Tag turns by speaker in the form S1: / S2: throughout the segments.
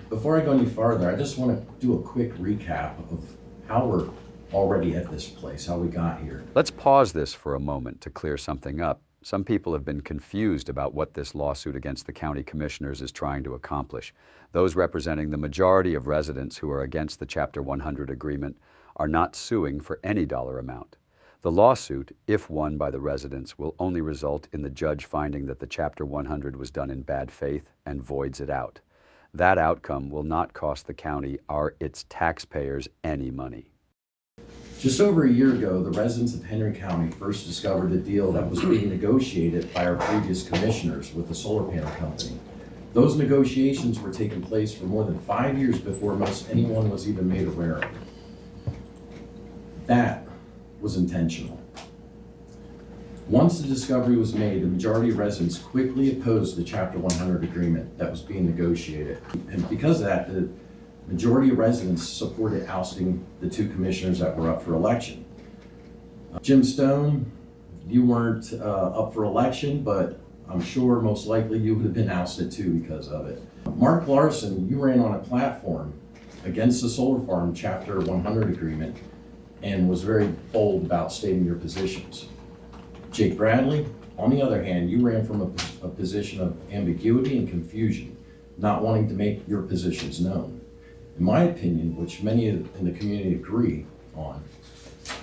S1: Before I go any farther, I just want to do a quick recap of how we're already at this place, how we got here.
S2: Let's pause this for a moment to clear something up. Some people have been confused about what this lawsuit against the county commissioners is trying to accomplish. Those representing the majority of residents who are against the Chapter 100 agreement are not suing for any dollar amount. The lawsuit, if won by the residents, will only result in the judge finding that the Chapter 100 was done in bad faith and voids it out. That outcome will not cost the county or its taxpayers any money.
S1: Just over a year ago, the residents of Henry County first discovered a deal that was being negotiated by our previous commissioners with the solar panel company. Those negotiations were taking place for more than 5 years before most anyone was even made aware of. That was intentional. Once the discovery was made, the majority of residents quickly opposed the Chapter 100 agreement that was being negotiated. And because of that, the majority of residents supported ousting the two commissioners that were up for election. Jim Stone, you weren't up for election, but I'm sure most likely you would have been ousted too because of it. Mark Larson, you ran on a platform against the solar farm Chapter 100 agreement and was very bold about stating your positions. Jake Bradley, on the other hand, you ran from a position of ambiguity and confusion, not wanting to make your positions known. In my opinion, which many in the community agree on,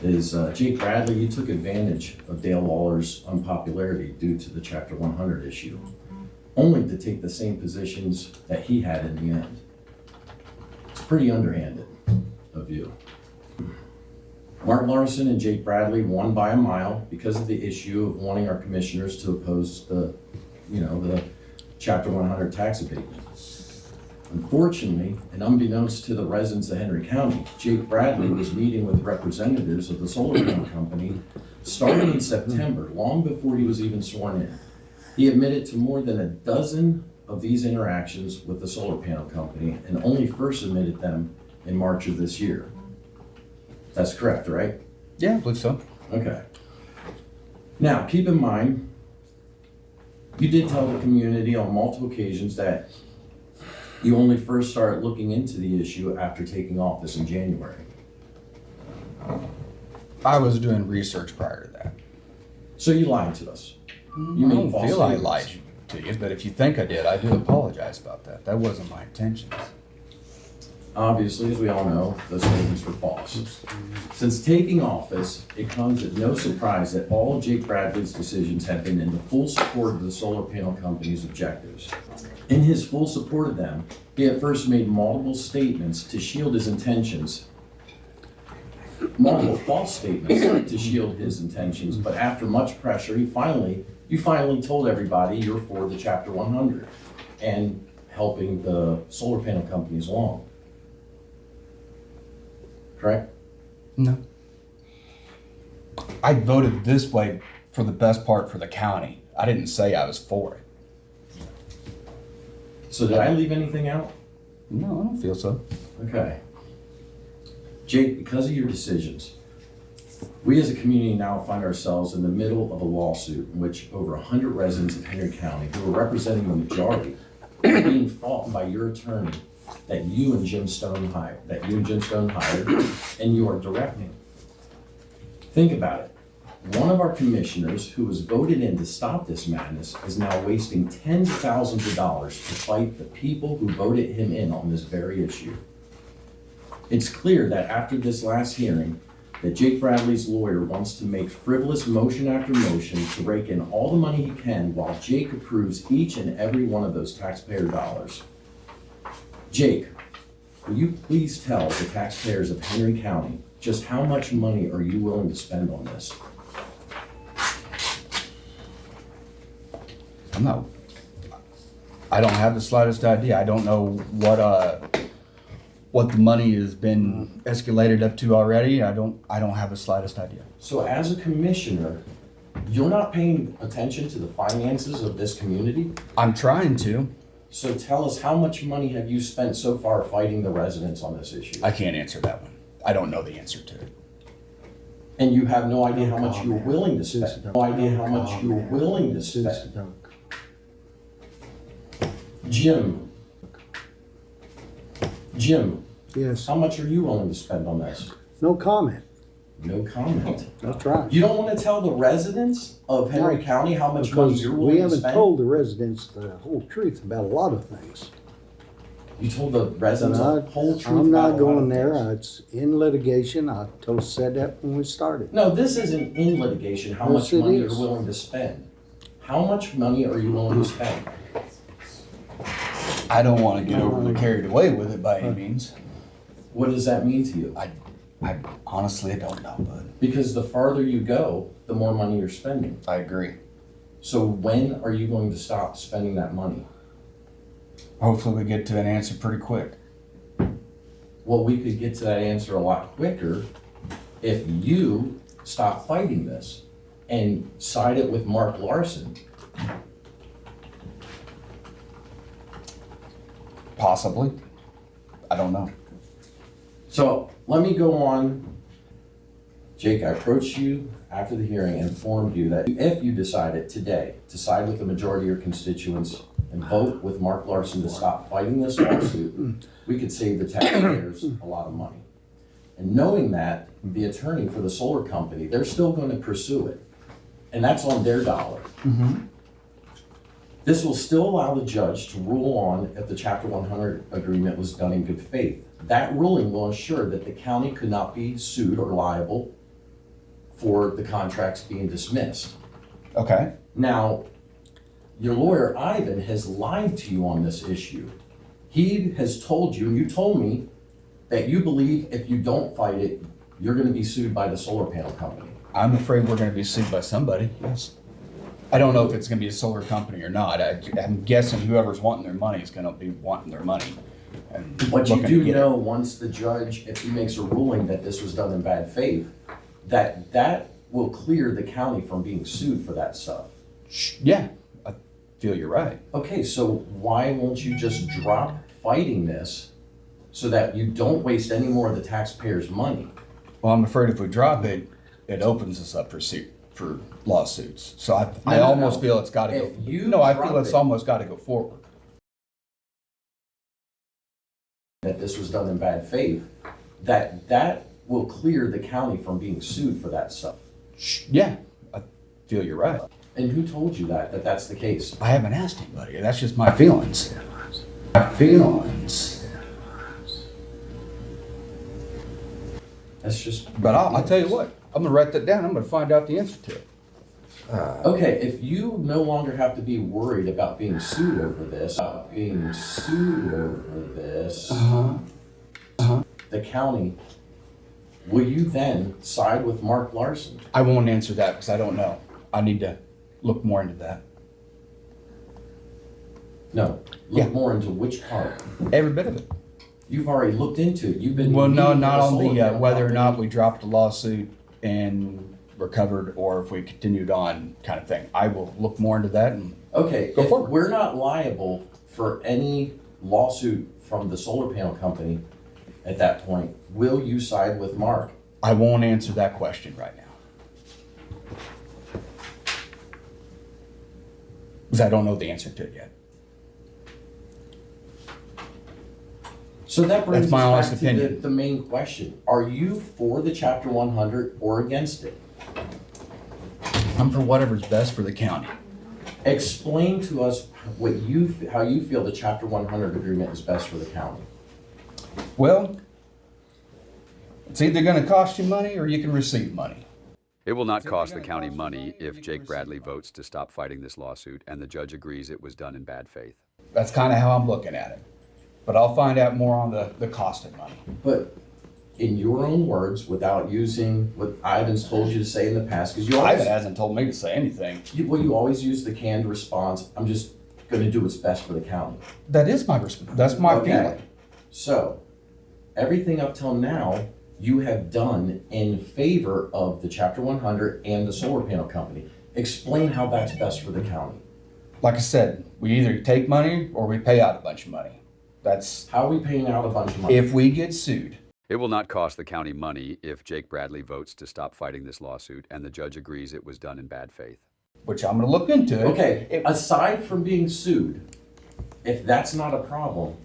S1: is Jake Bradley, you took advantage of Dale Lawler's unpopularity due to the Chapter 100 issue, only to take the same positions that he had in the end. It's pretty underhanded of you. Mark Larson and Jake Bradley won by a mile because of the issue of wanting our commissioners to oppose the Chapter 100 tax abatement. Unfortunately, and unbeknownst to the residents of Henry County, Jake Bradley was meeting with representatives of the solar panel company starting in September, long before he was even sworn in. He admitted to more than a dozen of these interactions with the solar panel company and only first admitted them in March of this year. That's correct, right?
S3: Yeah, I believe so.
S1: Okay. Now, keep in mind, you did tell the community on multiple occasions that you only first started looking into the issue after taking office in January.
S3: I was doing research prior to that.
S1: So you lied to us. You
S3: I
S1: made
S3: don't
S1: false
S3: feel I
S1: statements.
S3: lied to you, but if you think I did, I do apologize about that. That wasn't my intentions.
S1: Obviously, as we all know, those statements were false. Since taking office, it comes as no surprise that all of Jake Bradley's decisions have been in the full support of the solar panel company's objectives. In his full support of them, he at first made multiple statements to shield his intentions, multiple false statements to shield his intentions, but after much pressure, you finally told everybody you're for the Chapter 100 and helping the solar panel companies along. Correct?
S3: No. I voted this way for the best part for the county. I didn't say I was for it.
S1: So did I leave anything out?
S3: No, I don't feel so.
S1: Okay. Jake, because of your decisions, we as a community now find ourselves in the middle of a lawsuit in which over 100 residents of Henry County, who are representing the majority, are being fought by your attorney that you and Jim Stone hired, and you are directing. Think about it. One of our commissioners who was voted in to stop this madness is now wasting tens of thousands of dollars to fight the people who voted him in on this very issue. It's clear that after this last hearing, that Jake Bradley's lawyer wants to make frivolous motion after motion to rake in all the money he can while Jake approves each and every one of those taxpayer dollars. Jake, will you please tell the taxpayers of Henry County just how much money are you willing to spend on this?
S3: I don't have the slightest idea. I don't know what the money has been escalated up to already. I don't have the slightest idea.
S1: So as a commissioner, you're not paying attention to the finances of this community?
S3: I'm trying to.
S1: So tell us, how much money have you spent so far fighting the residents on this issue?
S3: I can't answer that one. I don't know the answer to it.
S1: And you have no idea how much you were willing to spend. No idea how much you were willing to spend. Jim, Jim,
S4: Yes,
S1: how much are you willing to spend on this?
S4: no comment.
S1: No comment.
S4: That's right.
S1: You don't want to tell the residents of Henry
S4: No,
S1: County how much money
S4: Because
S1: you're
S4: we
S1: willing to
S4: haven't
S1: spend?
S4: told the residents the whole truth about a lot of things.
S1: You told the residents
S4: But
S1: the whole truth
S4: I'm
S1: about
S4: not
S1: a lot
S4: going
S1: of
S4: there.
S1: things.
S4: It's in litigation. I said that when we started.
S1: No, this isn't in litigation, how
S4: Yes,
S1: much
S4: it
S1: money
S4: is.
S1: you're willing to spend. How much money are you willing to spend?
S3: I don't want to get overly carried away with it by any means.
S1: What does that mean to you?
S3: I honestly don't know, but
S1: Because the farther you go, the more money you're spending.
S3: I agree.
S1: So when are you going to stop spending that money?
S3: Hopefully we get to an answer pretty quick.
S1: Well, we could get to that answer a lot quicker if you stop fighting this and side it with Mark Larson.
S3: Possibly. I don't know.
S1: So let me go on. Jake, I approached you after the hearing and informed you that if you decided today to side with the majority of your constituents and vote with Mark Larson to stop fighting this lawsuit, we could save the taxpayers a lot of money. And knowing that, the attorney for the solar company, they're still going to pursue it. And that's on their dollar. This will still allow the judge to rule on if the Chapter 100 agreement was done in good faith. That ruling will ensure that the county could not be sued or liable for the contracts being dismissed.
S3: Okay.
S1: Now, your lawyer, Ivan, has lied to you on this issue. He has told you, and you told me, that you believe if you don't fight it, you're gonna be sued by the solar panel company.
S3: I'm afraid we're going to be sued by somebody. Yes. I don't know if it's going to be a solar company or not. I'm guessing whoever's wanting their money is going to be wanting their money. And
S1: But you
S3: looking to
S1: do
S3: get it.
S1: know, once the judge, if he makes a ruling that this was done in bad faith, that will clear the county from being sued for that stuff.
S3: Yeah, I feel you're right.
S1: Okay, so why won't you just drop fighting this so that you don't waste any more of the taxpayers' money?
S3: Well, I'm afraid if we drop it, it opens us up for lawsuits. So I
S1: No,
S3: almost
S1: no.
S3: feel it's got to
S1: If
S3: go.
S1: you
S3: No, I
S1: drop
S3: feel it's
S1: it-
S3: almost got to go forward.
S1: That this was done in bad faith, that will clear the county from being sued for that stuff.
S3: Yeah, I feel you're right.
S1: And who told you that that's the case?
S3: I haven't asked anybody. That's just my feelings. My feelings.
S1: That's just.
S3: But I'll tell you what. I'm gonna write that down. I'm gonna find out the answer to it.
S1: Okay, if you no longer have to be worried about being sued over this, the county, will you then side with Mark Larson?
S3: I won't answer that because I don't know. I need to look more into that.
S1: No,
S3: Yeah.
S1: look more into which part.
S3: Every bit of it.
S1: You've already looked into it. You've been.
S3: Well, no,
S1: meeting
S3: not
S1: with
S3: on
S1: solar
S3: the
S1: panel
S3: whether or not
S1: company.
S3: we dropped the lawsuit and recovered or if we continued on kind of thing. I will look more into that and
S1: Okay,
S3: Go
S1: if
S3: forward.
S1: we're not liable for any lawsuit from the solar panel company at that point, will you side with Mark?
S3: I won't answer that question right now. Because I don't know the answer to it yet.
S1: So that brings
S3: That's my
S1: us
S3: honest
S1: back to
S3: opinion.
S1: the main question. Are you for the Chapter 100 or against it?
S3: I'm for whatever's best for the county.
S1: Explain to us how you feel the Chapter 100 agreement is best for the county.
S3: Well, it's either going to cost you money or you can receive money.
S2: It will not cost the county money if Jake Bradley votes to stop fighting this lawsuit and the judge agrees it was done in bad faith.
S3: That's kind of how I'm looking at it. But I'll find out more on the cost of money.
S1: But in your own words, without using what Ivan's told you to say in the past, because you always,
S3: Ivan hasn't told me to say anything.
S1: you always use the canned response, I'm just going to do what's best for the county.
S3: That is my response. That's my
S1: Okay.
S3: feeling.
S1: So, everything up till now, you have done in favor of the Chapter 100 and the solar panel company. Explain how that's best for the county.
S3: Like I said, we either take money or we pay out a bunch of money. That's
S1: How are we paying out a bunch of money?
S3: if we get sued.
S2: It will not cost the county money if Jake Bradley votes to stop fighting this lawsuit and the judge agrees it was done in bad faith.
S3: Which I'm going to look into.
S1: Okay, aside from being sued, if that's not a problem,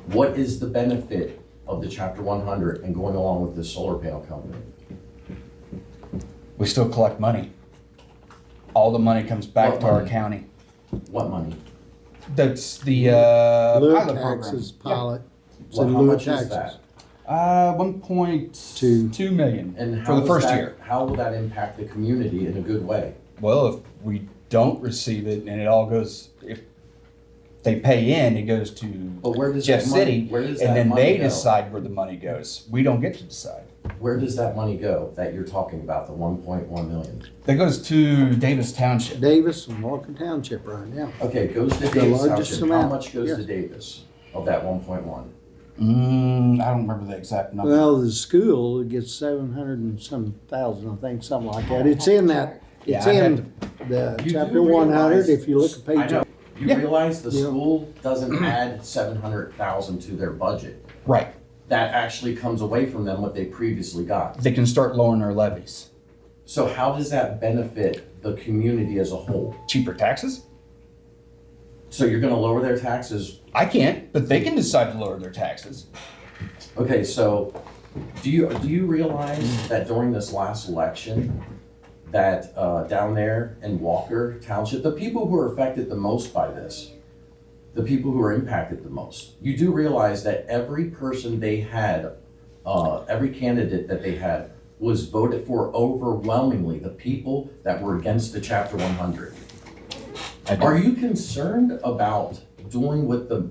S1: What is the benefit of the Chapter 100 and going along with this solar panel company?
S3: We still collect money. All the money comes back
S1: What
S3: to our
S1: money?
S3: county.
S1: What money?
S3: That's the
S4: Lieu
S3: pilot program.
S4: taxes, pilot, it's
S1: Well,
S4: in
S1: how
S4: lieu of
S1: much is that?
S4: taxes.
S3: 1.2 million
S1: And
S3: for
S1: how
S3: the
S1: is
S3: first
S1: that-
S3: year.
S1: How will that impact the community in a good way?
S3: Well, if we don't receive it and it all goes, if they pay in, it goes to
S1: But where does
S3: Jeff
S1: that money,
S3: City,
S1: where does
S3: and
S1: that
S3: then
S1: money
S3: they
S1: go?
S3: decide where the money goes. We don't get to decide.
S1: Where does that money go that you're talking about, the 1.1 million?
S3: That goes to Davis Township.
S4: Davis and Walker Township right now.
S1: Okay, it goes to
S4: The
S1: Davis
S4: largest
S1: Township. How
S4: amount,
S1: much goes
S4: yes.
S1: to Davis of that 1.1?
S3: I don't remember the exact number.
S4: Well, the school gets 700 and some thousand, I think, something like that. It's in that,
S3: Yeah,
S4: it's
S3: I'd have
S4: in the
S1: You do
S4: chapter 100,
S1: realize-
S4: if you look at
S1: I
S4: page.
S1: know. You
S3: Yeah.
S1: realize the
S4: Yeah.
S1: school doesn't add 700,000 to their budget.
S3: Right.
S1: That actually comes away from them what they previously got.
S3: They can start lowering their levies.
S1: So how does that benefit the community as a whole?
S3: Cheaper taxes?
S1: So you're gonna lower their taxes?
S3: I can't, but they can decide to lower their taxes.
S1: Okay, so do you realize that during this last election, that down there in Walker Township, the people who are affected the most by this, the people who are impacted the most, you do realize that every person they had, every candidate that they had was voted for overwhelmingly, the people that were against the Chapter 100. Are you concerned about doing what the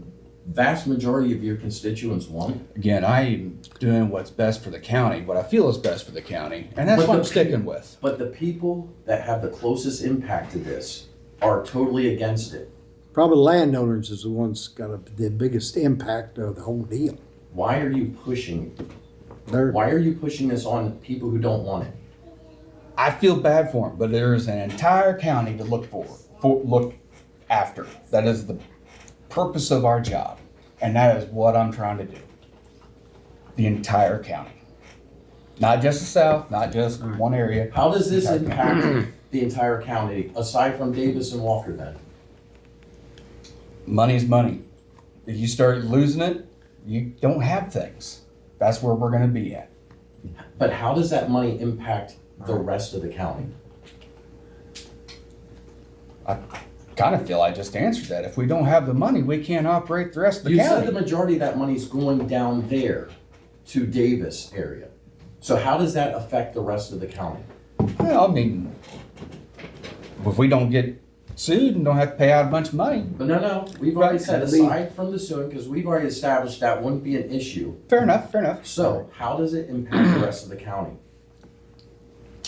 S1: vast majority of your constituents want?
S3: Again, I am doing what's best for the county, what I feel is best for the county, and that's
S1: But
S3: what I'm
S1: the-
S3: sticking with.
S1: But the people that have the closest impact to this are totally against it.
S4: Probably landowners is the ones got the biggest impact of the whole deal.
S1: Why are you pushing,
S4: They're,
S1: why are you pushing this on people who don't want it?
S3: I feel bad for them, but there is an entire county to look look after. That is the purpose of our job, and that is what I'm trying to do. The entire county. Not just the south, not just one area.
S1: How does this impact the entire county, aside from Davis and Walker then?
S3: Money's money. If you start losing it, you don't have things. That's where we're gonna be at.
S1: But how does that money impact the rest of the county?
S3: I kind of feel I just answered that. If we don't have the money, we can't operate the rest of the
S1: You said the
S3: county.
S1: majority of that money's going down there to Davis area. So how does that affect the rest of the county?
S3: Well, I mean, if we don't get sued and don't have to pay out a bunch of money,
S1: But no, we've already
S3: Right.
S1: said, aside from the suing, because we've already established that wouldn't be an issue.
S3: fair enough, fair enough.
S1: So how does it impact the rest of the county?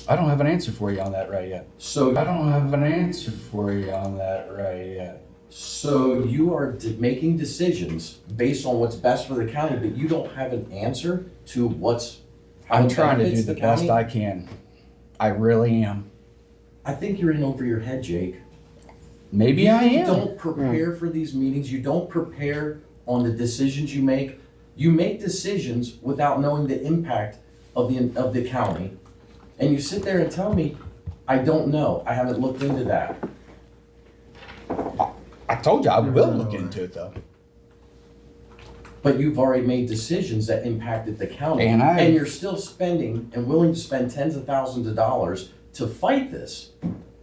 S3: I don't have an answer for you on that right yet.
S1: So,
S3: I don't have an answer for you on that right yet.
S1: so you are making decisions based on what's best for the county, but you don't have an answer to how
S3: I'm
S1: it
S3: trying to do
S1: benefits
S3: the best
S1: county?
S3: I can. I really am.
S1: I think you're in over your head, Jake.
S3: Maybe I
S1: You
S3: am.
S1: don't prepare for these meetings. You don't prepare on the decisions you make. You make decisions without knowing the impact of the county. And you sit there and tell me, I don't know. I haven't looked into that.
S3: I told you I will look into it though.
S1: But you've already made decisions that impacted the county.
S3: And
S1: you're still spending and willing to spend tens of thousands of dollars to fight this.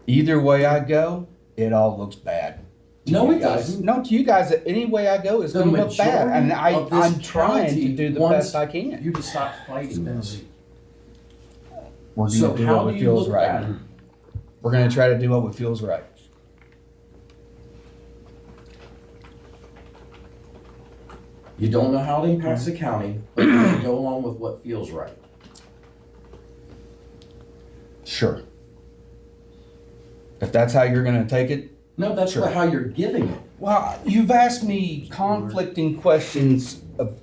S3: Either way I go, it all looks bad. To
S1: No,
S3: you
S1: it
S3: guys.
S1: doesn't.
S3: No, to you guys, any way I go is
S1: The
S3: going to look bad. And
S1: majority of this
S3: I'm trying to
S1: county
S3: do the
S1: wants
S3: best I can.
S1: You to stop fighting this.
S3: We're
S1: So
S3: going to do
S1: how
S3: what
S1: do you
S3: feels
S1: look
S3: right.
S1: at it?
S3: We're going to try to do what feels right.
S1: You don't know how it impacts the county, but you're gonna go along with what feels right.
S3: Sure. If that's how you're going to take it.
S1: No, that's
S3: Sure.
S1: not how you're giving it.
S3: Well, you've asked me conflicting questions of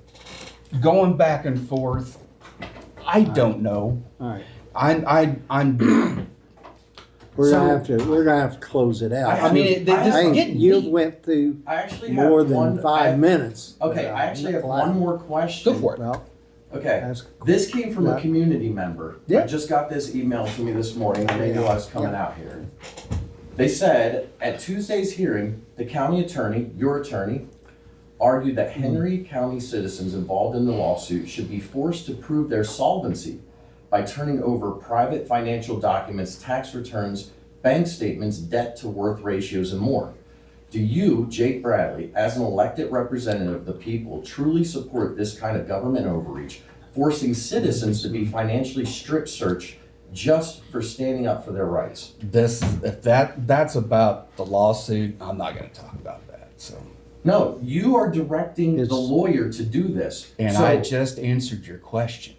S3: going back and forth. I don't know.
S4: all right.
S3: I'm
S4: We're
S1: So-
S4: gonna have to close it out.
S3: I mean, this
S1: I
S3: is
S1: have-
S3: getting
S4: You
S3: deep.
S4: went through
S1: I actually have
S4: more
S1: one.
S4: than 5 minutes.
S1: Okay, I actually have one more question.
S3: Go for it.
S4: Well,
S1: Okay,
S4: ask,
S1: this came from a
S4: Yeah.
S1: community member.
S3: Yeah.
S1: I just got this email to me this morning and they knew I was coming out here. They said, at Tuesday's hearing, the county attorney, your attorney, argued that Henry County citizens involved in the lawsuit should be forced to prove their solvency by turning over private financial documents, tax returns, bank statements, debt to worth ratios, and more. Do you, Jake Bradley, as an elected representative of the people, truly support this kind of government overreach, forcing citizens to be financially strip searched just for standing up for their rights?
S3: If that's about the lawsuit, I'm not going to talk about that. So,
S1: No, you are directing the lawyer to do this.
S3: and
S1: So
S3: I just answered your question.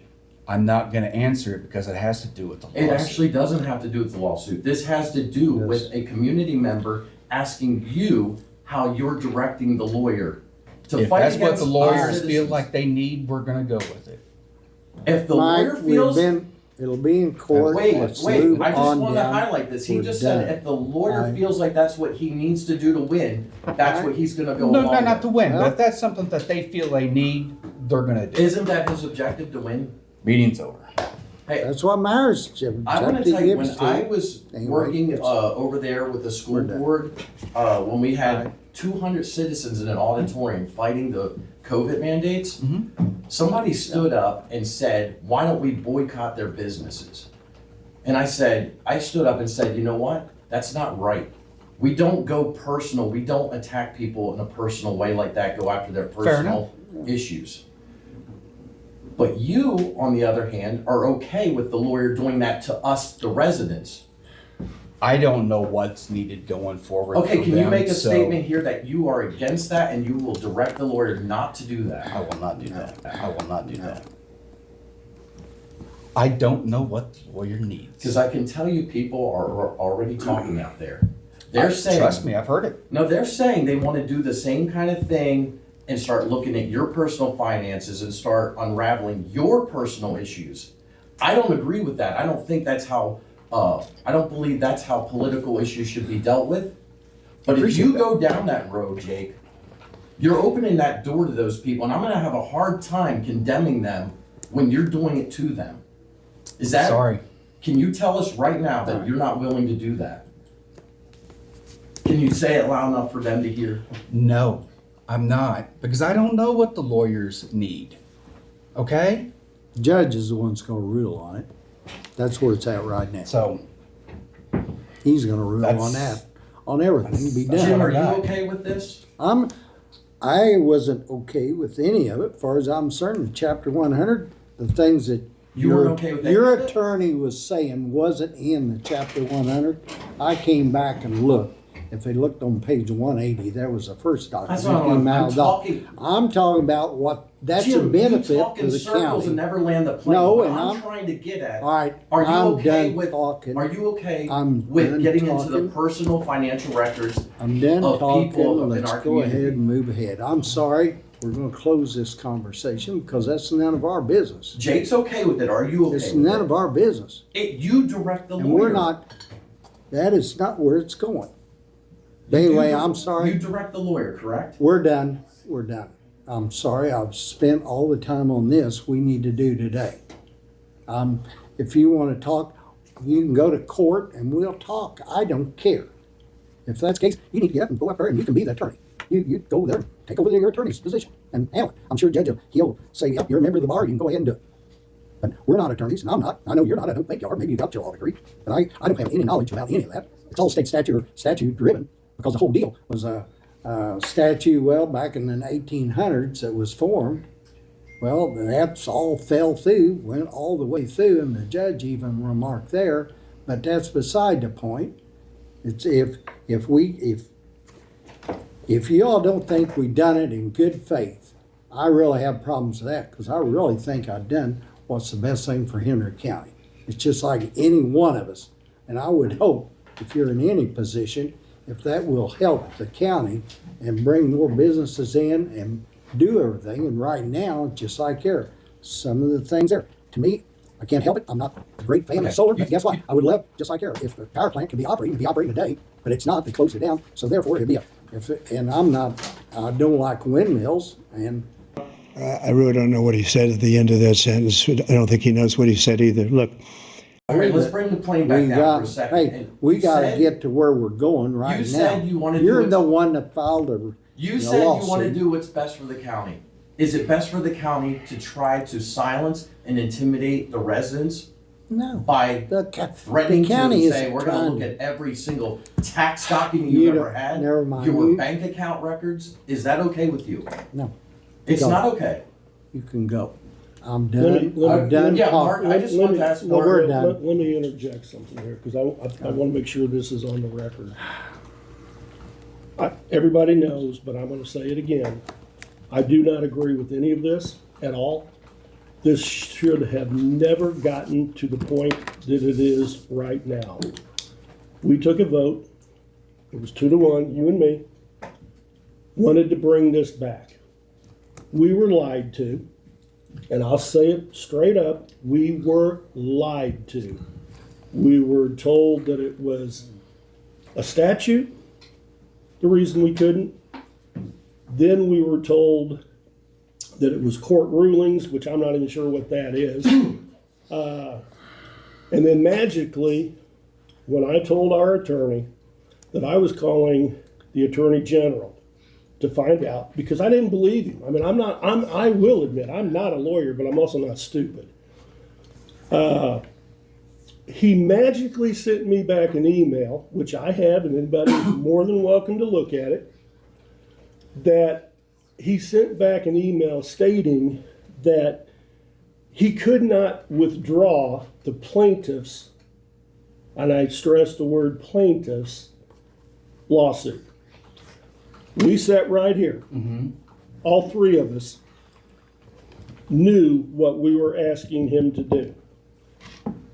S3: I'm not going to answer it because it has to do with the lawsuit.
S1: it actually doesn't have to do with the lawsuit. This has to do with a community member asking you how you're directing the lawyer to
S3: If
S1: fight
S3: that's what
S1: against
S3: the lawyers
S1: citizens.
S3: feel like they need, we're going to go with it.
S1: If the
S4: Mike,
S1: lawyer feels
S4: it'll be in court.
S1: Wait,
S4: Let's
S1: wait,
S4: move
S1: I just
S4: on
S1: want to
S4: down.
S1: highlight this. He
S4: We're
S1: just
S4: done.
S1: said if the lawyer
S4: I-
S1: feels like that's what he needs to do to win, that's what he's gonna go
S3: No,
S1: along
S3: no, not
S1: with.
S3: to win,
S4: Well-
S3: but if that's something that they feel they need, they're going to do it.
S1: Isn't that his objective, to win?
S3: Meeting's over.
S1: Hey,
S4: That's what matters, Jim.
S1: I want to tell you, when I
S4: Steve.
S1: was
S4: Anyway,
S1: working
S4: it's-
S1: over there with the school
S4: We're done.
S1: board, when we had 200 citizens in an auditorium fighting the COVID mandates, somebody stood up and said, "Why don't we boycott their businesses?" And I stood up and said, "You know what? That's not right. We don't go personal. We don't attack people in a personal way like that, go after their personal issues." But you, on the other hand, are okay with the lawyer doing that to us, the residents.
S3: I don't know what's needed going forward.
S1: Okay,
S3: for
S1: can you
S3: them,
S1: make a
S3: so
S1: statement here that you are against that and you will direct the lawyer not to do that?
S3: I will not do that. I will not do that. I don't know what the lawyer needs.
S1: Because I can tell you people are already talking out there. They're saying,
S3: Trust me, I've heard it.
S1: no, they're saying they want to do the same kind of thing and start looking at your personal finances and start unraveling your personal issues. I don't agree with that. I don't think that's how, I don't believe that's how political issues should be dealt with. But if you go down that road, Jake, you're opening that door to those people, and I'm gonna have a hard time condemning them when you're doing it to them. Is that?
S3: Sorry.
S1: Can you tell us right now that you're not willing to do that? Can you say it loud enough for them to hear?
S3: No, I'm not, because I don't know what the lawyers need. Okay?
S4: Judge is the one that's gonna rule on it. That's where it's at right now.
S3: So,
S4: He's gonna rule
S3: That's-
S4: on that, on everything, be
S3: That's-
S1: Jim,
S4: done.
S1: are you
S3: guy.
S1: okay with this?
S4: I wasn't okay with any of it, as far as I'm concerned, chapter 100, the things that
S1: You weren't okay with any
S4: your
S1: of it?
S4: attorney was saying wasn't in the chapter 100. I came back and looked. If they looked on page 180, that was the first document.
S1: That's what I'm
S4: came out of-
S1: talking.
S4: I'm talking about what, that's a
S1: Jim,
S4: benefit
S1: you talk
S4: to
S1: in
S4: the
S1: circles and
S4: county.
S1: never land the plane.
S4: No,
S1: What
S4: and
S1: I'm
S4: I'm-
S1: trying to get at.
S4: All right,
S1: Are you
S4: I'm
S1: okay
S4: done
S1: with
S4: talking.
S1: Are you okay
S4: I'm
S1: with
S4: done
S1: getting into the
S4: talking.
S1: personal financial records?
S4: I'm done
S1: of
S4: talking,
S1: people in
S4: let's
S1: our
S4: go ahead
S1: community?
S4: and move ahead. I'm sorry, we're gonna close this conversation because that's none of our business.
S1: Jake's okay with it. Are you okay
S4: It's
S1: with
S4: none
S1: it?
S4: of our business.
S1: You direct the lawyer.
S4: And we're not, that is not where it's going.
S1: You
S4: Anyway,
S1: do-
S4: I'm sorry.
S1: You direct the lawyer, correct?
S4: We're done. We're done. I'm sorry. I've spent all the time on this we need to do today. If you want to talk, you can go to court and we'll talk. I don't care. If that's the case, you need to get up and go up there and you can be the attorney. You go there, take over your attorney's position and handle it. I'm sure Judge, he'll say, yep, you're a member of the bar, you can go ahead and do it. But we're not attorneys, and I'm not. I know you're not. I don't think you are. Maybe you got your law degree. But I don't have any knowledge about any of that. It's all state statute driven because the whole deal was a statute, well, back in the 1800s that was formed. Well, that's all fell through, went all the way through, and the judge even remarked there, but that's beside the point. It's if you all don't think we done it in good faith, I really have problems with that because I really think I've done what's the best thing for Henry County. It's just like any one of us. And I would hope if you're in any position, if that will help the county and bring more businesses in and do everything. And right now, just like here, some of the things there, to me, I can't help it. I'm not a great fan of solar, but guess what? I would love, just like here, if the power plant could be operating, it'd be operating today, but it's not. They closed it down. So therefore, it'd be and I don't like windmills, and
S5: I really don't know what he said at the end of that sentence. I don't think he knows what he said either. Look,
S1: All right, let's bring the plane back down for a second.
S4: hey,
S1: And
S4: we
S1: you
S4: got to
S1: said-
S4: get to where we're going right now.
S1: You said you wanted to
S4: You're
S1: do it-
S4: the one that filed
S1: You
S4: a
S1: said you want to
S4: lawsuit.
S1: do what's best for the county. Is it best for the county to try to silence and intimidate the residents
S4: No.
S1: by
S4: The
S1: threatening
S4: county
S1: to
S4: is
S1: say, we're gonna
S4: trying
S1: look
S4: to-
S1: at every single tax document
S4: You
S1: you've
S4: don't-
S1: ever had?
S4: never mind.
S1: Your
S4: You-
S1: bank account records? Is that okay with you?
S4: No,
S1: It's
S4: Go.
S1: not okay.
S4: you can go. I'm
S6: Let me-
S4: done.
S6: let me-
S4: I'm done
S1: Yeah,
S4: talking.
S1: Mark, I just want to ask
S4: Well, we're
S1: Mark.
S4: done.
S6: Let me interject something here, because I want to make sure this is on the record. Everybody knows, but I'm going to say it again. I do not agree with any of this at all. This should have never gotten to the point that it is right now. We took a vote. It was 2-1, you and me, wanted to bring this back. We were lied to, and I'll say it straight up, we were lied to. We were told that it was a statute, the reason we couldn't. Then we were told that it was court rulings, which I'm not even sure what that is. And then magically, when I told our attorney that I was calling the Attorney General to find out, because I didn't believe him. I mean, I will admit, I'm not a lawyer, but I'm also not stupid. He magically sent me back an email, which I have, and anybody's more than welcome to look at it, that he sent back an email stating that he could not withdraw the plaintiff's, and I stress the word plaintiff's, lawsuit. We sat right here. All three of us knew what we were asking him to do.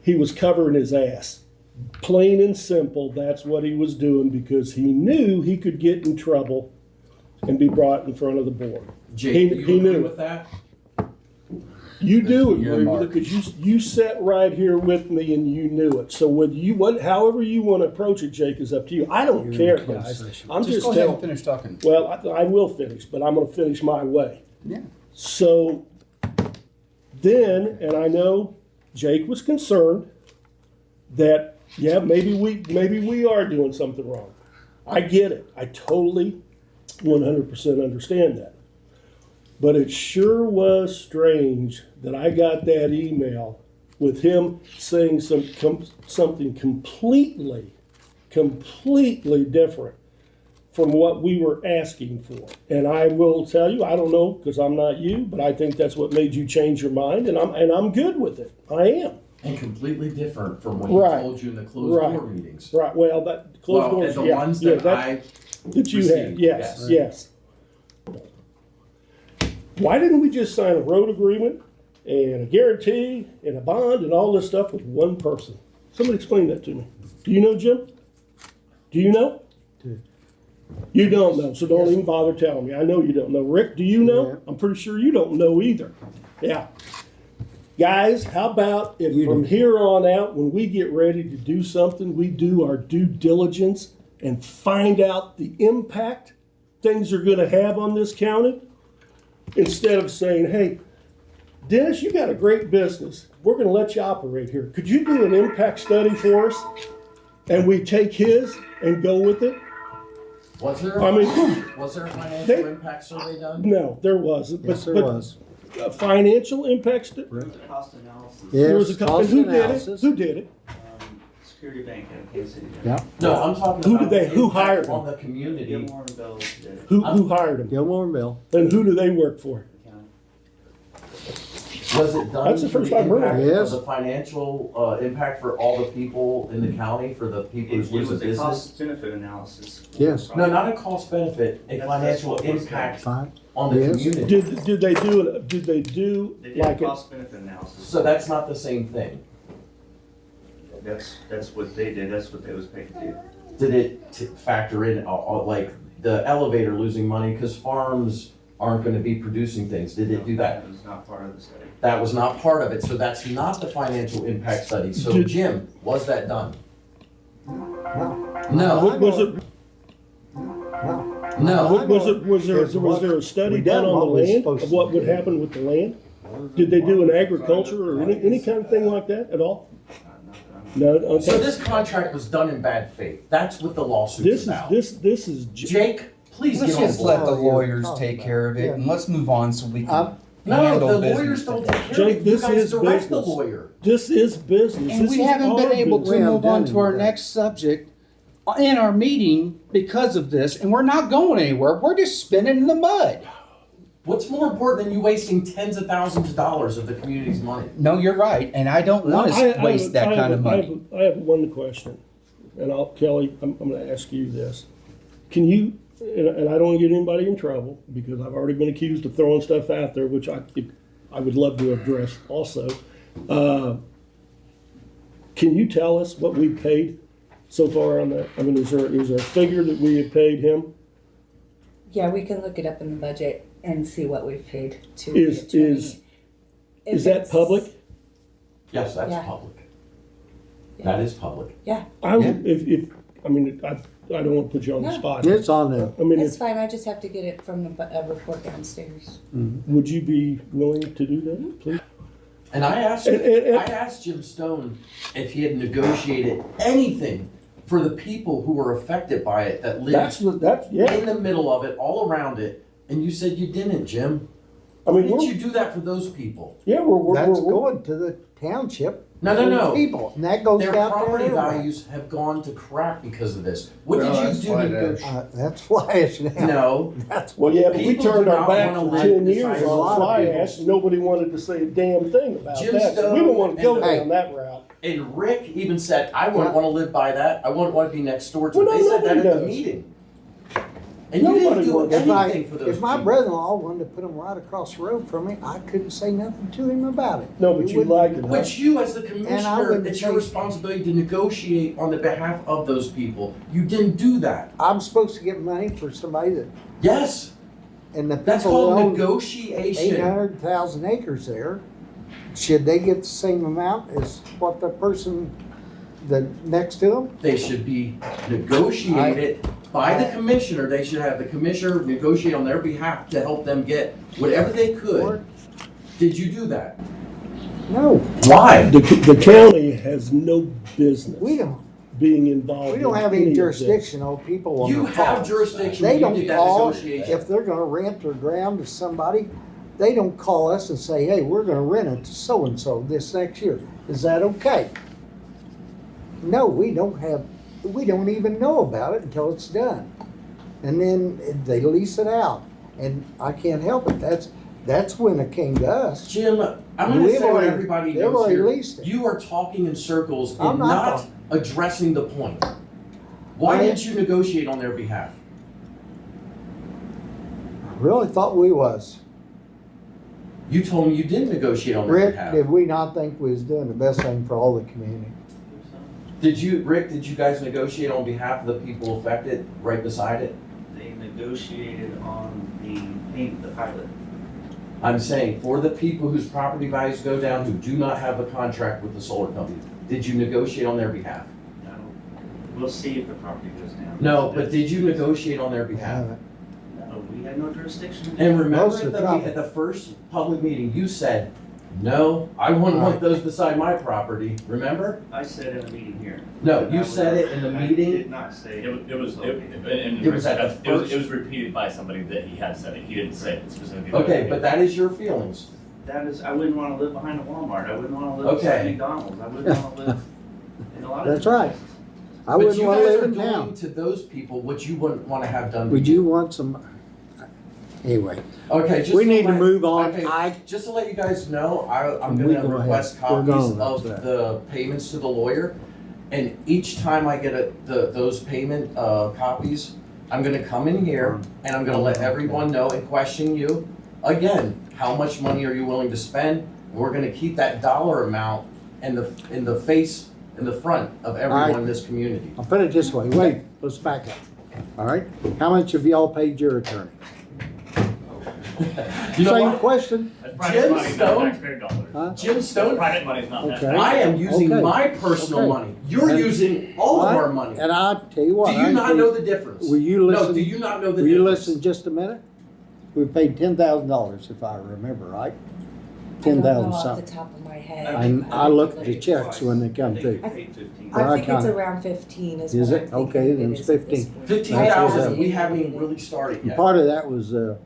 S6: He was covering his ass. Plain and simple, that's what he was doing, because he knew he could get in trouble and be brought in front of the board.
S1: Jake, do
S6: He
S1: you agree
S6: knew.
S1: with that?
S6: You do
S3: You're
S6: agree with
S3: Mark.
S6: it, because you sat right here with me and you knew it. So whether you want, however you want to approach it, Jake, is up to you. I don't
S4: You're
S6: care,
S4: in closed
S6: guys.
S4: session.
S6: I'm
S3: Just
S6: just
S3: go ahead and
S6: telling.
S3: finish talking.
S6: Well, I will finish, but I'm going to finish my way.
S3: Yeah.
S6: So then, and I know Jake was concerned that, yeah, maybe we are doing something wrong. I get it. I totally 100% understand that. But it sure was strange that I got that email with him saying something completely different from what we were asking for. And I will tell you, I don't know, because I'm not you, but I think that's what made you change your mind, and I'm good with it. I am.
S1: And completely different from what he
S6: Right.
S1: told you in the closed
S6: Right.
S1: door meetings.
S6: Right, well, that closed
S1: Well,
S6: doors,
S1: and the
S6: yeah,
S1: ones
S6: yeah,
S1: that
S6: that you had,
S1: received,
S6: yes,
S1: yes.
S6: yes. Why didn't we just sign a road agreement and a guarantee and a bond and all this stuff with one person? Somebody explain that to me. Do you know, Jim? Do you know? You don't know, so don't even bother telling me. I know you don't know. Rick, do you know?
S4: Yeah.
S6: I'm pretty sure you don't know either. Yeah. Guys, how about if
S4: You
S6: from
S4: do.
S6: here on out, when we get ready to do something, we do our due diligence and find out the impact things are going to have on this county, instead of saying, hey, Dennis, you got a great business. We're going to let you operate here. Could you do an impact study for us? And we take his and go with it?
S1: Was there,
S6: I mean,
S1: was there a financial
S6: they-
S1: impact survey done?
S6: No, there wasn't.
S4: Yes, there
S6: but
S4: was.
S6: a financial impact study?
S7: Cost analysis,
S6: There was a
S4: Yes,
S6: co-
S4: cost
S6: and who did it?
S4: analysis.
S6: Who did it?
S7: Security Bank out of Kansas City.
S4: Yeah,
S1: No, I'm talking
S6: Who
S1: about
S6: did they-
S1: the
S6: who
S1: impact
S6: hired
S1: on
S6: them?
S1: the community.
S7: Gilmore and Bell did it.
S6: Who hired them?
S4: Gilmore and Bill.
S6: And who do they work for?
S7: The county.
S1: Was it done?
S6: That's the
S1: for
S6: first I've heard of
S1: impact
S4: it. Yes.
S1: The financial impact for all the people in the county, for the people
S7: It
S1: who lose a
S7: was a
S1: business?
S7: cost benefit analysis.
S4: Yes.
S1: No, not a cost benefit, a
S7: That's
S1: financial
S7: what was
S1: impact
S4: Fine.
S1: on the
S4: Yes.
S1: community.
S6: Did they do
S7: They did a
S6: like it?
S7: cost benefit analysis.
S1: So that's not the same thing.
S7: That's what they did, that's what they was paid to do.
S1: Did it factor in, like, the elevator losing money because farms aren't gonna be producing things? Did it do that?
S7: That was not part of the study.
S1: That was not part of it, so that's not the financial impact study. So
S6: Did-
S1: Jim, was that done?
S4: No.
S1: No,
S6: Was it?
S1: no.
S6: Was there a study
S4: We
S6: done
S4: done
S6: on the
S4: what we're
S6: land
S4: supposed
S6: of
S4: to
S6: what would
S4: do.
S6: happen with the land? Did they do an agriculture or any kind of thing like that at all?
S7: Not that I'm-
S6: No.
S1: So
S6: Okay.
S1: this contract was done in bad faith. That's what the lawsuit's
S6: This
S1: about.
S6: is
S1: Jake, Please
S3: Let's
S1: get on
S3: just
S1: board.
S3: let the
S4: Oh, yeah.
S3: lawyers
S4: Talk
S3: take
S4: about
S3: care of
S4: it.
S3: it,
S4: Yeah.
S3: and let's move on so we can
S1: No,
S3: handle
S1: the
S3: business
S1: lawyers don't
S3: today.
S1: take care of
S6: Jake,
S1: it.
S6: this
S1: You guys
S6: is
S1: direct the
S6: business.
S1: lawyer.
S6: This is business.
S3: And
S6: This
S3: we
S6: is
S3: haven't been
S6: our
S3: able
S6: business.
S3: to
S4: We haven't
S3: move on
S4: done
S3: to our
S4: anything.
S3: next subject in our meeting because of this, and we're not going anywhere. We're just spinning in the mud.
S1: What's more important than you wasting tens of thousands of dollars of the community's money?
S3: No, you're right, and I don't want to waste that kind of money.
S6: I have one question, and Kelly, I'm gonna ask you this. Can you, and I don't wanna get anybody in trouble, because I've already been accused of throwing stuff out there, which I would love to address also. Can you tell us what we've paid so far on that? I mean, is there a figure that we have paid him?
S8: Yeah, we can look it up in the budget and see what we've paid to
S6: Is-
S8: the attorney.
S6: is
S8: If
S6: that
S8: it's-
S6: public?
S1: Yes, that's
S8: Yeah.
S1: public.
S8: Yeah.
S1: That is public.
S8: Yeah,
S6: I mean, I don't wanna put you on the
S8: No.
S6: spot.
S4: It's on the,
S6: I mean,
S8: it's fine. I just have to get it from a report downstairs.
S6: would you be willing to do that, please?
S1: And I asked,
S6: And-
S1: I asked Jim Stone if he had negotiated anything for the people who were affected by it that
S6: That's,
S1: lived
S6: yeah.
S1: in the middle of it, all around it, and you said you didn't, Jim.
S6: I
S1: Why
S6: mean,
S1: didn't
S6: we're,
S1: you do that for those people?
S6: yeah, we're,
S4: that's
S6: we're,
S4: going to the township.
S1: No,
S4: to the
S1: no.
S4: People, and that goes
S1: Their
S4: down
S1: property
S4: there.
S1: values have gone to crap because of this. What
S3: Well,
S1: did you
S3: that's
S1: do?
S3: why
S1: to
S3: that-
S1: go-
S4: That's fly ash now.
S1: No,
S4: That's
S6: well, yeah, but we
S1: People
S6: turned
S1: do
S6: our
S1: not
S6: back
S1: wanna
S6: for
S1: live
S6: 10
S1: beside
S6: years
S1: a lot
S6: on
S1: of
S6: fly
S1: people.
S6: ash, and nobody wanted to say a damn thing about
S1: Jim
S6: that, so we
S1: Stone
S6: don't wanna go
S1: and the-
S6: down that route.
S1: and Rick even said, I wouldn't
S4: Yeah.
S1: want to live by that. I wouldn't want to be next door to
S6: Well,
S1: it. They
S6: no,
S1: said that at
S6: nobody
S1: the
S6: does.
S1: meeting. And you
S6: Nobody
S1: didn't do
S6: wants-
S1: anything for those
S4: If my
S1: people.
S4: brother-in-law wanted to put them right across the road from me, I couldn't say nothing to him about it.
S6: No, but
S4: He
S6: you
S4: wouldn't-
S6: like it, huh?
S1: But you, as the
S4: And I
S1: commissioner,
S4: wouldn't
S1: it's your
S4: take-
S1: responsibility to negotiate on the behalf of those people. You didn't do that.
S4: I'm supposed to get money for somebody that,
S1: Yes,
S4: and the
S1: that's
S4: people
S1: called
S4: that own
S1: negotiation.
S4: 800,000 acres there, should they get the same amount as what the person that next to them?
S1: They should be negotiated by the commissioner. They should have the commissioner negotiate on their behalf to help them get whatever they could. Did you do that?
S4: No,
S1: Why?
S6: The county has no business
S4: we don't.
S6: being involved
S4: We don't
S6: in
S4: have
S6: any
S4: any
S6: of
S4: jurisdiction on people on
S1: You
S4: their
S1: have
S4: farms.
S1: jurisdiction
S4: They
S1: when you
S4: don't
S1: did that
S4: call,
S1: negotiation.
S4: if they're gonna rent their ground to somebody, they don't call us and say, hey, we're gonna rent it to so-and-so this next year. Is that okay? No, we don't even know about it until it's done. And then they lease it out. And I can't help it. That's when it came to us.
S1: Jim, I'm going to
S4: We've
S1: say what
S4: already-
S1: everybody
S4: they've
S1: knows
S4: already
S1: here.
S4: leased it.
S1: You are talking in circles and
S4: I'm not
S1: not
S4: talking.
S1: addressing the point. Why
S4: I-
S1: didn't you negotiate on their behalf?
S4: I really thought we was.
S1: You told me you didn't negotiate on their
S4: Rick,
S1: behalf.
S4: did we not think we was doing the best thing for all the community?
S1: Rick, did you guys negotiate on behalf of the people affected right beside it?
S7: They negotiated on the pilot.
S1: I'm saying for the people whose property values go down who do not have the contract with the solar company, did you negotiate on their behalf?
S7: No, we'll see if the property goes down.
S1: No, but did you negotiate on their
S4: We
S1: behalf?
S4: haven't.
S7: No, we had no jurisdiction.
S1: And remember
S4: Most of the
S1: at
S4: time.
S1: the first public meeting, you said, no, I wouldn't want those beside my property, remember?
S7: I said in a meeting here.
S1: No, you said it in the
S7: I
S1: meeting.
S7: did not say.
S9: It was
S1: at the
S9: it was repeated by somebody that he had said it. He didn't say it specifically.
S1: Okay, but that is your feelings.
S7: That is, I wouldn't wanna live behind a Walmart, I wouldn't wanna live
S1: Okay.
S7: beside McDonald's, I wouldn't wanna live in a lot of.
S4: That's
S7: different
S4: right.
S7: places.
S4: I
S1: But
S4: wouldn't
S1: you
S4: wanna
S1: guys
S4: live
S1: are
S4: in
S1: doing
S4: town.
S1: to those people what you wouldn't want to have done to
S4: Would you want some, anyway,
S1: Okay, just
S4: we need to
S1: let-
S4: move on.
S1: Okay, just to let you guys know, I'm
S4: We
S1: gonna
S4: go ahead.
S1: request
S4: We're
S1: copies
S4: going
S1: of
S4: to that.
S1: the payments to the lawyer. And each time I get those payment, copies, I'm gonna come in here and I'm gonna let everyone know and question you. Again, how much money are you willing to spend? We're gonna keep that dollar amount in the front of everyone in this community.
S4: I'll put it this way, wait, let's back up. All right, how much have y'all paid your attorney?
S1: You know
S4: Same
S1: what?
S4: question,
S9: That's private
S1: Jim
S9: money,
S1: Stone?
S9: not taxpayer dollars.
S4: huh?
S1: Jim Stone,
S9: Private money is not
S4: Okay.
S9: taxpayer.
S1: I am using
S4: Okay.
S1: my personal
S4: Okay.
S1: money. You're
S4: And-
S1: using all of
S4: All right,
S1: our money.
S4: And I'll tell you what.
S1: Do you not know the difference?
S4: Will you
S1: No,
S4: listen?
S1: do you not know the
S4: Will you
S1: difference?
S4: listen just a minute? We paid $10,000 if I remember right. 10,000
S8: I don't know off the
S4: something.
S8: top of my head.
S4: I look at the checks when they come through.
S8: I
S7: paid 15.
S8: I think it's
S4: kinda-
S8: around 15 is
S4: Is
S8: what
S4: it?
S8: I'm thinking
S4: Okay,
S8: it
S4: then it's
S8: is at this
S4: 15.
S8: point.
S1: 15,000, we haven't even really started
S4: And
S1: yet.
S4: part of that was the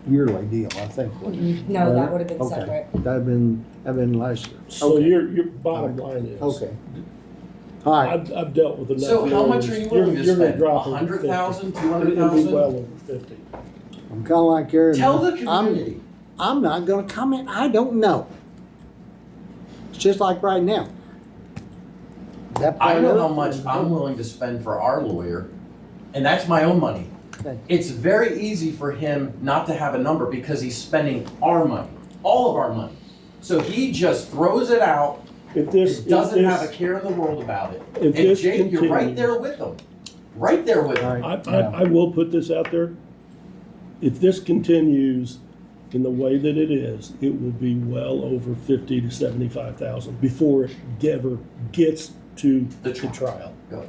S4: yearly deal, I think. wasn't it?
S8: No, that would have been
S4: Okay.
S8: separate.
S4: That'd been last year.
S6: So
S4: Okay.
S6: your bottom line is.
S4: Okay. All right,
S6: I've dealt with enough.
S1: So how much are
S6: lawyers.
S1: you willing to
S6: You're gonna
S1: spend?
S6: drop over
S1: 100,000,
S6: 50. It'll be well
S1: 200,000?
S6: over 50.
S4: I'm kinda like Aaron.
S1: Tell the
S4: I'm-
S1: community.
S4: I'm not gonna comment, I don't know. It's just like right now. That
S1: I
S4: part
S1: know
S4: of
S1: how
S4: it-
S1: much I'm willing to spend for our lawyer, and that's my own money.
S4: Okay.
S1: It's very easy for him not to have a number because he's spending our money, all of our money. So he just throws it out,
S6: If this, if
S1: doesn't have a
S6: this,
S1: care in the world about it.
S6: if
S1: And
S6: this
S1: Jake, you're right
S6: continues-
S1: there with him. Right there with
S4: All
S1: him.
S4: right.
S6: I will put this out there. If this continues in the way that it is, it will be well over 50 to 75,000 before it ever gets to
S1: The
S6: the
S1: trial.
S6: trial.
S1: Go.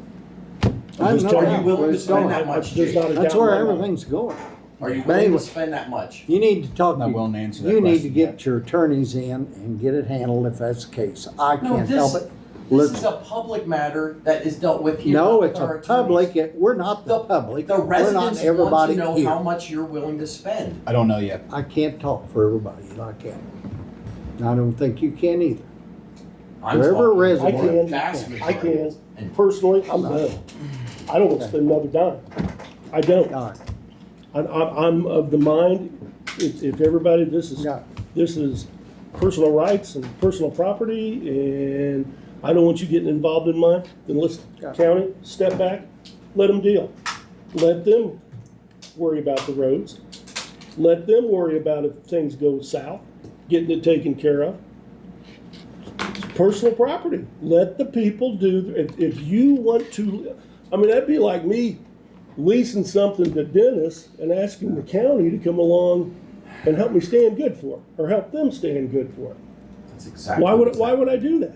S4: I
S6: just
S4: know
S6: telling
S1: Are
S4: that,
S1: you willing
S4: where
S1: to
S4: it's
S1: spend
S4: going.
S1: that much,
S6: There's not
S1: Jake?
S6: a
S4: That's
S6: doubt
S4: where
S6: in my mind.
S4: everything's going.
S1: Are you
S4: But
S1: willing
S4: anyway.
S1: to spend that much?
S4: You need to talk.
S3: Not willing to answer that
S4: You need to
S3: question
S4: get
S3: yet.
S4: your attorneys in and get it handled if that's the case. I
S1: No,
S4: can't help
S1: this,
S4: it.
S1: this
S4: Look,
S1: is a public matter that is dealt with here.
S4: no,
S1: with
S4: it's
S1: our
S4: a public,
S1: attorneys.
S4: we're not the public.
S1: The
S4: We're not
S1: residents want to
S4: everybody
S1: know
S4: here.
S1: how much you're willing to spend.
S3: I don't know yet.
S4: I can't talk for everybody, I can't. I don't think you can either.
S1: I'm
S4: Wherever
S1: talking
S4: resident-
S1: for the
S6: I can.
S1: vast
S6: I can.
S1: majority. And
S6: Personally, I'm done. I don't want to spend another dime. I don't.
S4: All right,
S6: I'm of the mind, if everybody, this
S4: Yeah.
S6: is personal rights and personal property, and I don't want you getting involved in mine, then let's,
S4: Yeah.
S6: county, step back, let them deal. Let them worry about the roads. Let them worry about if things go south, getting it taken care of. It's personal property. Let the people do, if you want to, I mean, that'd be like me leasing something to Dennis and asking the county to come along and help me stand good for it, or help them stand good for it.
S1: that's exactly.
S6: Why
S1: what's
S6: would I do that?